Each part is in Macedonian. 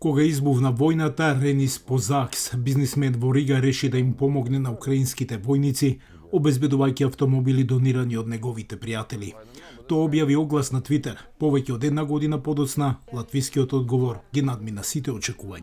Кога избувна војната, Ренис Позакс, бизнисмен во Рига, реши да им помогне на украинските војници, обезбедувајќи автомобили донирани од неговите пријатели. Тоа објави оглас на Твитер. Повеќе од една година подоцна, латвискиот одговор ги надмина сите очекувања.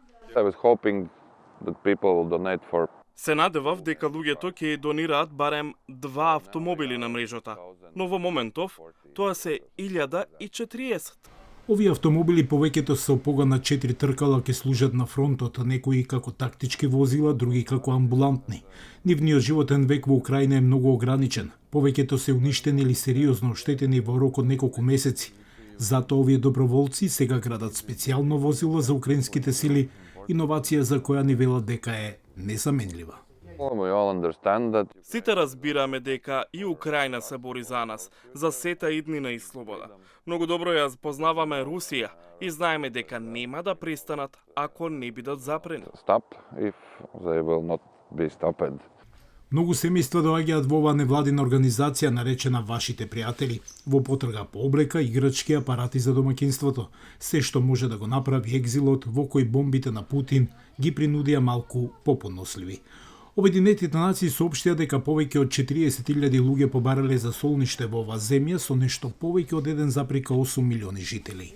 Се надевав дека луѓето ќе донираат барем 2 автомобили на мрежата, но во моментов тоа се 1040. Овие автомобили повеќето со погона 4 тркала ќе служат на фронтот, некои како тактички возила, други како амбулантни. Нивниот животен век во Украина е многу ограничен. Повеќето се уништени или сериозно оштетени во рок од неколку месеци. Затоа овие доброволци сега градат специјално возило за украинските сили, иновација за која ни велат дека е незаменлива. Сите разбираме дека и Украина се бори за нас, за сета иднина и слобода. Многу добро ја познаваме Русија и знаеме дека нема да пристанат ако не бидат запрени. Многу семејства доаѓаат во оваа невладина организација наречена Вашите пријатели, во потрага по облека, играчки, апарати за домаќинството, се што може да го направи екзилот во кој бомбите на Путин ги принудија малку попоносливи. Обединетите нации соопштија дека повеќе од 40.000 луѓе побарале за солниште во оваа земја со нешто повеќе од 1,8 милиони жители.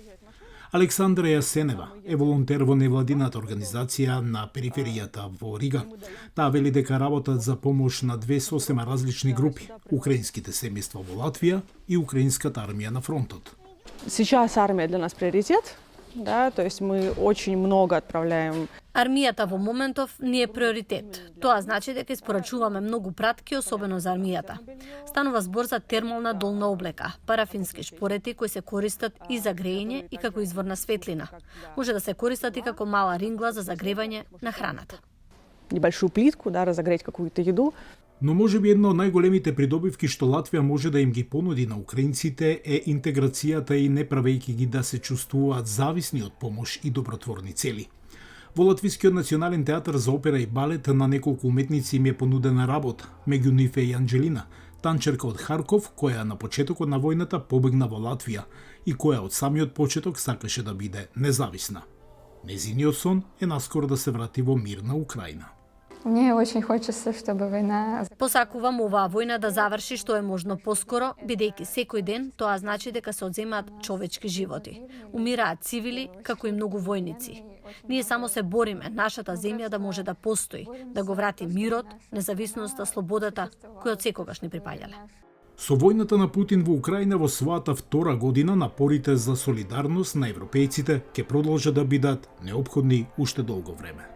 Александра Јасенева е волонтер во невладината организација на периферијата во Рига. Таа вели дека работат за помош на две сосема различни групи: украинските семејства во Латвија и украинската армија на фронтот. Сейчас армия для нас приоритет, да, то есть мы очень много отправляем. Армијата во моментов не е приоритет. Тоа значи дека испорачуваме многу пратки, особено за армијата. Станува збор за термална долна облека, парафински шпорети кои се користат и за грејење и како извор на светлина. Може да се користат и како мала рингла за загревање на храната. Небольшую плитку, да, разогреть какую-то еду. Но можеби една од најголемите придобивки што Латвија може да им ги понуди на украинците е интеграцијата и не правејќи ги да се чувствуваат зависни од помош и добротворни цели. Во Латвискиот национален театар за опера и балет на неколку уметници им е понудена работа, меѓу нив е и Анџелина, танчерка од Харков, која на почетокот на војната побегна во Латвија и која од самиот почеток сакаше да биде независна. Незиниот сон е наскоро да се врати во мирна Украина. Мне очень хочется, чтобы война... Посакувам оваа војна да заврши што е можно поскоро, бидејќи секој ден тоа значи дека се одземаат човечки животи. Умираат цивили, како и многу војници. Ние само се бориме нашата земја да може да постои, да го врати мирот, независноста, слободата, кои од секогаш ни припаѓале. Со војната на Путин во Украина во својата втора година, напорите за солидарност на европејците ќе продолжат да бидат неопходни уште долго време.